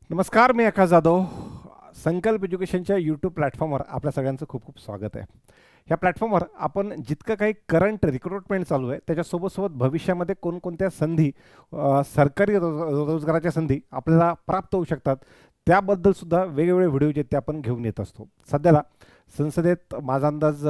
नमस्कार, मी आकाश जाधव. संकल्प एज्युकेशनच्या यूट्यूब प्लॅटफॉर्मवर आपल्या सगळ्यांचं खूप खूप स्वागत आहे. ह्या प्लॅटफॉर्मवर आपण जितकं काही करंट रिक्रुटमेंट चालू आहे त्याच्यासोबत सोबत भविष्यामध्ये कोणकोणत्या संधी, सरकारी रोजगाराच्या संधी आपल्याला प्राप्त होऊ शकतात त्याबद्दल सुद्धा वेगवेगळे व्हिडिओ जे ते आपण घेऊन येत असतो. सध्याला संसदेत माझा अंदाज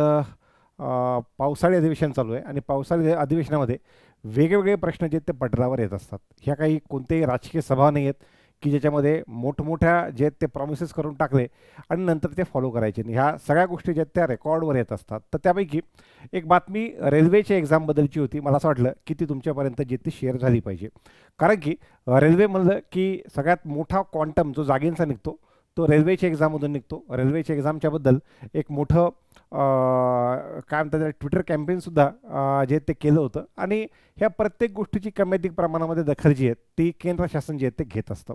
पावसाळी अधिवेशन चालू आहे आणि पावसाळी अधिवेशनामध्ये वेगवेगळे प्रश्न जे ते पडद्यावर येत असतात. ह्या काही कोणतेही राजकीय सभा नाही आहेत की ज्याच्यामध्ये मोठमोठ्या जे आहेत ते प्रॉमिसेस करून टाकले आणि नंतर ते फॉलो करायचे नाही. ह्या सगळ्या गोष्टी ज्या आहेत त्या रेकॉर्डवर येत असतात. तर त्यापैकी एक बातमी रेल्वेच्या एक्झामबद्दलची होती. मला असं वाटलं की ती तुमच्यापर्यंत जे ती शेअर झाली पाहिजे. कारण की रेल्वे म्हणलं की सगळ्यात मोठा क्वांटम जो जागेंचा निघतो तो रेल्वेच्या एक्झाममधून निघतो. रेल्वेच्या एक्झामच्याबद्दल एक मोठं काय म्हणतात त्याला ट्विटर कॅम्पेनसुद्धा जे ते केलं होतं आणि ह्या प्रत्येक गोष्टीची कमी अधिक प्रमाणामध्ये दखल जी आहे ती केंद्र शासन जे आहे ते घेत असतं.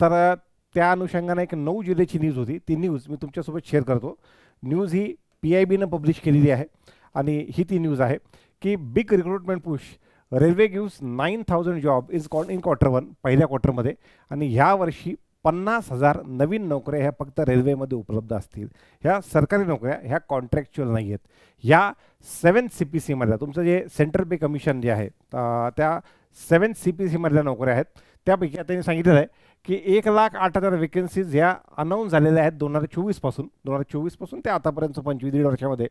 तर त्या अनुषंगाने एक 9 जुलैची न्यूज होती. ती न्यूज मी तुमच्यासोबत शेअर करतो. न्यूज ही PIBनं पब्लिश केलेली आहे आणि ही ती न्यूज आहे की big recruitment push, railway gives 9,000 job in Q1 पहिल्या क्वार्टरमध्ये आणि ह्या वर्षी 50,000 नवीन नोकऱ्या ह्या फक्त रेल्वेमध्ये उपलब्ध असतील. ह्या सरकारी नोकऱ्या ह्या कॉन्ट्रॅक्च्युअल नाही आहेत. ह्या 7 CPC मधल्या तुमचं जे सेंट्रल पे कमिशन जे आहे त्या 7 CPC मधल्या नोकऱ्या आहेत. त्यापैकी आता त्यांनी सांगितलेलं आहे की 1,08,000 वेकन्सीज ह्या अनाऊन्स झालेल्या आहेत 2024 पासून ते आतापर्यंत 25 वर्षामध्ये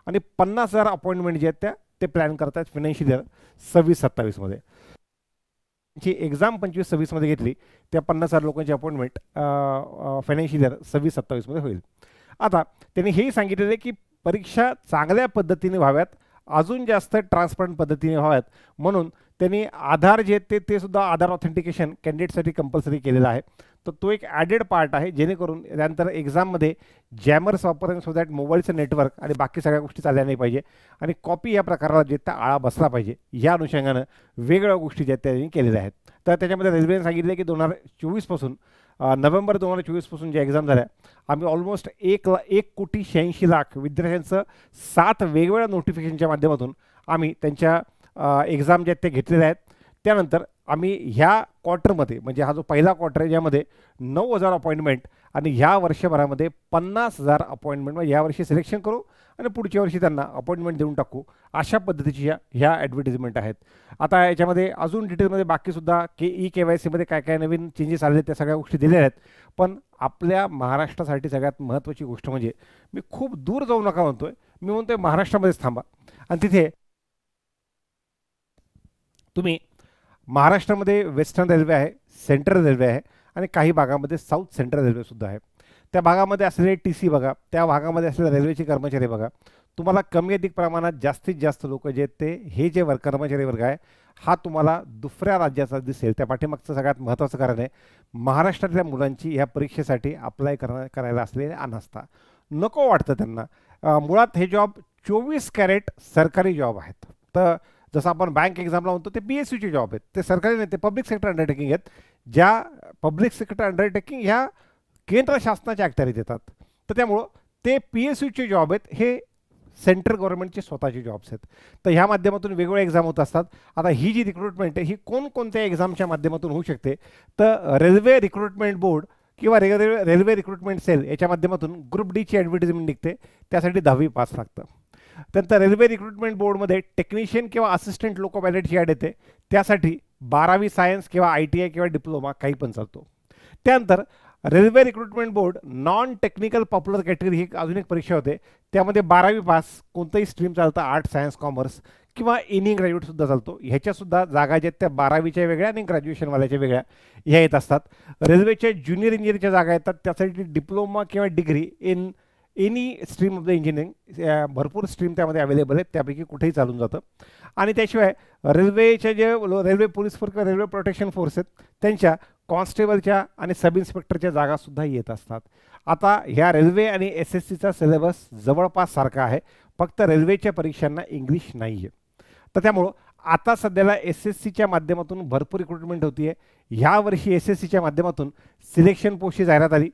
आणि 50,000 अपॉइंटमेंट जे आहेत ते प्लॅन करतात फायनान्शियल इयर 26-27 मध्ये. जी एक्झाम 25-26 मध्ये घेतली त्या 50,000 लोकांची अपॉइंटमेंट फायनान्शियल इयर 26-27 मध्ये होईल. आता त्यांनी हेही सांगितलेलं आहे की परीक्षा चांगल्या पद्धतीने व्हाव्यात, अजून जास्त ट्रान्सपरंट पद्धतीने व्हाव्यात म्हणून त्यांनी आधार जे ते सुद्धा आधार ऑथेंटिकेशन कॅन्डिडेटसाठी कंपल्सरी केलेलं आहे. तर तो एक ॲडेड पार्ट आहे जेणेकरून त्यानंतर एक्झाममध्ये जॅमर्स वापरून सो दॅट मोबाईलचं नेटवर्क आणि बाकी सगळ्या गोष्टी चालल्या नाही पाहिजे आणि कॉपी या प्रकाराला जे त्या आळा बसला पाहिजे. या अनुषंगानं वेगवेगळ्या गोष्टी ज्या त्यांनी केलेल्या आहेत. तर त्याच्यामध्ये रेल्वेने सांगितले की 2024 पासून नोव्हेंबर 2024 पासून ज्या एक्झाम झाल्या आम्ही ऑलमोस्ट 1,86,00,000 विद्यार्थ्यांचं 7 वेगवेगळ्या नोटिफिकेशनच्या माध्यमातून आम्ही त्यांच्या एक्झाम ज्या ते घेतलेल्या आहेत. त्यानंतर आम्ही ह्या क्वार्टरमध्ये म्हणजे हा जो पहिला क्वार्टर आहे यामध्ये 9,000 अपॉइंटमेंट आणि ह्या वर्षभरामध्ये 50,000 अपॉइंटमेंट म्हणजे यावर्षी सिलेक्शन करू आणि पुढच्या वर्षी त्यांना अपॉइंटमेंट देऊन टाकू. अशा पद्धतीची ह्या ॲडव्हर्टिजमेंट आहेत. आता याच्यामध्ये अजून डिटेलमध्ये बाकीसुद्धा KYC मध्ये काय काय नवीन चेंजेस आले त्या सगळ्या गोष्टी दिलेल्या आहेत. पण आपल्या महाराष्ट्रासाठी सगळ्यात महत्त्वाची गोष्ट म्हणजे मी खूप दूर जाऊ नका म्हणतोय, मी म्हणतोय महाराष्ट्रामध्येच थांबा आणि तिथे तुम्ही महाराष्ट्रामध्ये वेस्टर्न रेल्वे आहे, सेंट्रल रेल्वे आहे आणि काही भागामध्ये साऊथ सेंट्रल रेल्वेसुद्धा आहे. त्या भागामध्ये असलेले TC बघा, त्या भागामध्ये असलेले रेल्वेचे कर्मचारी बघा. तुम्हाला कमी अधिक प्रमाणात जास्तीत जास्त लोक जे आहेत ते हे जे कर्मचारी वर्ग आहे हा तुम्हाला दुसऱ्या राज्याचा दिसेल. त्या पाठीमागचं सगळ्यात महत्त्वाचं कारण आहे महाराष्ट्रातल्या मुलांची ह्या परीक्षेसाठी अप्लाय करायला असलेले अनास्था. नको वाटतं त्यांना. मुळात हे जॉब 24 कॅरेट सरकारी जॉब आहेत. तर जसं आपण बँक एक्झामला म्हणतो ते PSUचे जॉब आहेत, ते सरकारी नाही, ते पब्लिक सेक्टर अंडरटेकिंग आहेत. ज्या पब्लिक सेक्टर अंडरटेकिंग ह्या केंद्र शासनाच्या अखत्यारीत येतात. तर त्यामुळं ते PSUचे जॉब आहेत, हे सेंट्रल गव्हर्नमेंटचे स्वतःचे जॉब्स आहेत. तर ह्या माध्यमातून वेगवेगळे एक्झाम होत असतात. आता ही जी रिक्रुटमेंट आहे ही कोणकोणत्या एक्झामच्या माध्यमातून होऊ शकते तर रेल्वे रिक्रुटमेंट बोर्ड किंवा रेल्वे रिक्रुटमेंट सेल याच्या माध्यमातून ग्रुप Dची ॲडव्हर्टिजमेंट निघते. त्यासाठी 10वी पास लागतं. त्यानंतर रेल्वे रिक्रुटमेंट बोर्डमध्ये टेक्निशियन किंवा असिस्टंट लोको पायलटची ॲड येते. त्यासाठी 12वी सायन्स किंवा ITI किंवा डिप्लोमा काही पण चालतो. त्यानंतर railway recruitment board non technical popular category ही अजून एक परीक्षा होते. त्यामध्ये 12वी पास कोणतंही स्ट्रीम चालतं, आर्ट्स, सायन्स, कॉमर्स किंवा एनी ग्रॅज्युएटसुद्धा चालतो. ह्याच्यासुद्धा जागा ज्या आहेत त्या 12वीच्या वेगळ्या आणि ग्रॅज्युएशनवाल्याच्या वेगळ्या ह्या येत असतात. रेल्वेच्या ज्युनियर इंजिनियरच्या जागा येतात, त्यासाठी डिप्लोमा किंवा degree in any stream of the engineering भरपूर स्ट्रीम त्यामध्ये अवेलेबल आहेत, त्यापैकी कुठेही चालून जातं. आणि त्याशिवाय रेल्वेचे जे रेल्वे पोलीस फोर्स किंवा रेल्वे प्रोटेक्शन फोर्स आहेत त्यांच्या कॉन्स्टेबलच्या आणि सब इन्स्पेक्टरच्या जागासुद्धा येत असतात. आता ह्या रेल्वे आणि SSCचा सिलेबस जवळपास सारखा आहे, फक्त रेल्वेच्या परीक्षांना इंग्लिश नाही आहे. तर त्यामुळं आता सध्याला SSCच्या माध्यमातून भरपूर रिक्रुटमेंट होती आहे. ह्या वर्षी SSCच्या माध्यमातून सिलेक्शन पोस्टची जाहिरात आली,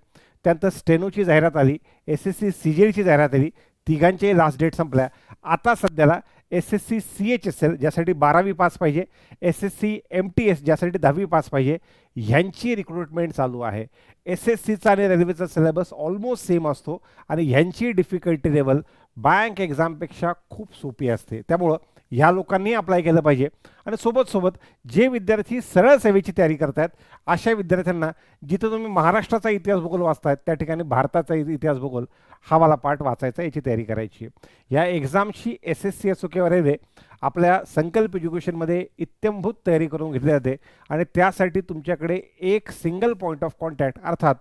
त्यानंतर स्टेनोची जाहिरात आली, SSC CGLची जाहिरात आली. तिघांचे लास्ट डेट संपल्या. आता सध्याला SSC CHSL ज्यासाठी 12वी पास पाहिजे, SSC MTS ज्यासाठी 10वी पास पाहिजे, ह्यांची रिक्रुटमेंट चालू आहे. SSCचा आणि रेल्वेचा सिलेबस ऑलमोस्ट सेम असतो आणि ह्यांची डिफिकल्टी लेवल बँक एक्झामपेक्षा खूप सोपी असते. त्यामुळं ह्या लोकांनी अप्लाय केलं पाहिजे. आणि सोबत जे विद्यार्थी सरळ सेवेची तयारी करतायत अशा विद्यार्थ्यांना जिथं तुम्ही महाराष्ट्राचा इतिहास भूगोल वाचतायत त्या ठिकाणी भारताचा इतिहास भूगोल हा वाला पाठ वाचायचा, याची तयारी करायची आहे. या एक्झामची SSC असो किंवा रेल्वे आपल्या संकल्प एज्युकेशनमध्ये इत्यंभूत तयारी करून घेतली जाते आणि त्यासाठी तुमच्याकडे एक सिंगल पॉईंट ऑफ कॉन्टॅक्ट अर्थात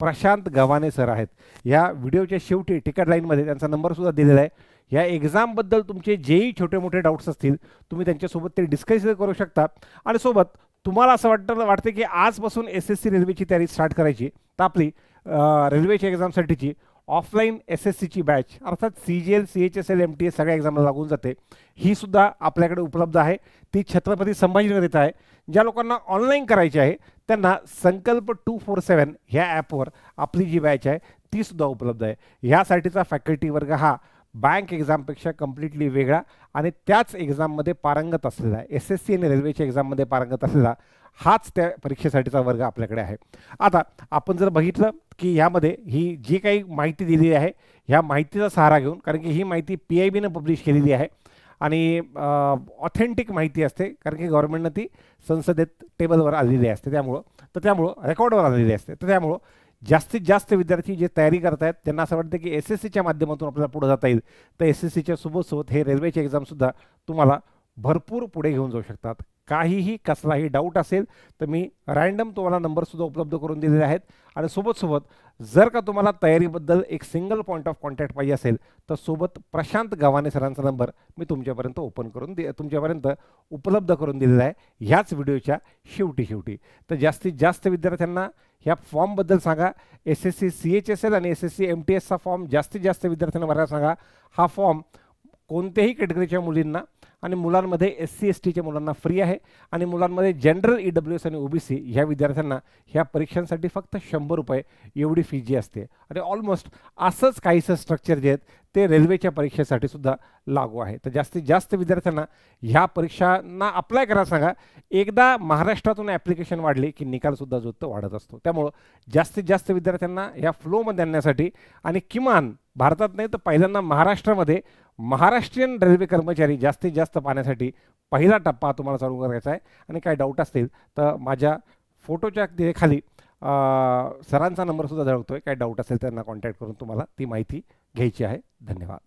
प्रशांत गव्हाणे सर आहेत. या व्हिडिओच्या शेवटी टिकट लाईनमध्ये त्यांचा नंबरसुद्धा दिलेला आहे. या एक्झामबद्दल तुमचे जेही छोटे मोठे डाऊट्स असतील तुम्ही त्यांच्यासोबत ते डिस्कस करू शकता. आणि सोबत तुम्हाला असं वाटते की आजपासून SSC रेल्वेची तयारी स्टार्ट करायची, तर आपली रेल्वेच्या एक्झामसाठीची ऑफलाईन SSCची बॅच अर्थात CGL CHSL MTS सगळ्या एक्झामला लागून जाते, ही सुद्धा आपल्याकडे उपलब्ध आहे. ती छत्रपती संभाजीनगर येथे आहे. ज्या लोकांना ऑनलाईन करायची आहे त्यांना संकल्प 247 ह्या ॲपवर आपली जी बॅच आहे ती सुद्धा उपलब्ध आहे. ह्यासाठीचा फॅकल्टी वर्ग हा बँक एक्झामपेक्षा कम्प्लिटली वेगळा आणि त्याच एक्झाममध्ये पारंगत असलेला आहे. SSC आणि रेल्वेच्या एक्झाममध्ये पारंगत असलेला हाच त्या परीक्षेसाठीचा वर्ग आपल्याकडे आहे. आता आपण जर बघितलं की ह्यामध्ये ही जी काही माहिती दिलेली आहे ह्या माहितीचा सहारा घेऊन, कारण की ही माहिती PIBनं पब्लिश केलेली आहे आणि ऑथेंटिक माहिती असते, कारण की गव्हर्नमेंटनं ती संसदेत टेबलवर आलेली असते, त्यामुळं रेकॉर्डवर आलेली असते. तर त्यामुळं जास्तीत जास्त विद्यार्थी जे तयारी करतायत त्यांना असं वाटतं की SSCच्या माध्यमातून आपल्याला पुढे जाता येईल, तर SSCच्या सोबत हे रेल्वेचे एक्झामसुद्धा तुम्हाला भरपूर पुढे घेऊन जाऊ शकतात. काहीही कसलाही डाऊट असेल तर मी रँडम तुम्हाला नंबरसुद्धा उपलब्ध करून दिलेले आहेत. आणि सोबत जर का तुम्हाला तयारीबद्दल एक सिंगल पॉईंट ऑफ कॉन्टॅक्ट पाहिजे असेल तर सोबत प्रशांत गव्हाणे सरांचा नंबर मी तुमच्यापर्यंत उपलब्ध करून दिलेला आहे ह्याच व्हिडिओच्या शेवटी. तर जास्तीत जास्त विद्यार्थ्यांना ह्या फॉर्मबद्दल सांगा. SSC CHSL आणि SSC MTSचा फॉर्म जास्तीत जास्त विद्यार्थ्यांना भरायला सांगा. हा फॉर्म कोणत्याही कॅटेगरीच्या मुलींना आणि मुलांमध्ये SC STच्या मुलांना फ्री आहे आणि मुलांमध्ये जनरल EWS आणि OBC ह्या विद्यार्थ्यांना ह्या परीक्षांसाठी फक्त 100 रुपये एवढी फी जी असते. आणि ऑलमोस्ट असंच काहीसं स्ट्रक्चर जे आहेत ते रेल्वेच्या परीक्षेसाठी सुद्धा लागू आहे. तर जास्तीत जास्त विद्यार्थ्यांना ह्या परीक्षांना अप्लाय करायला सांगा. एकदा महाराष्ट्रातून ॲप्लिकेशन वाढली की निकालसुद्धा जो तो वाढत असतो. त्यामुळं जास्तीत जास्त विद्यार्थ्यांना ह्या फ्लोमध्ये आणण्यासाठी आणि किमान भारतात नाही तर पहिल्यांदा महाराष्ट्रामध्ये महाराष्ट्रीयन रेल्वे कर्मचारी जास्तीत जास्त पाहण्यासाठी पहिला टप्पा तुम्हाला चालू करायचा आहे. आणि काय डाऊट असतील तर माझ्या फोटोच्या खाली सरांचा नंबरसुद्धा झळकतोय. काय डाऊट असेल त्यांना कॉन्टॅक्ट करून तुम्हाला ती माहिती घ्यायची आहे. धन्यवाद.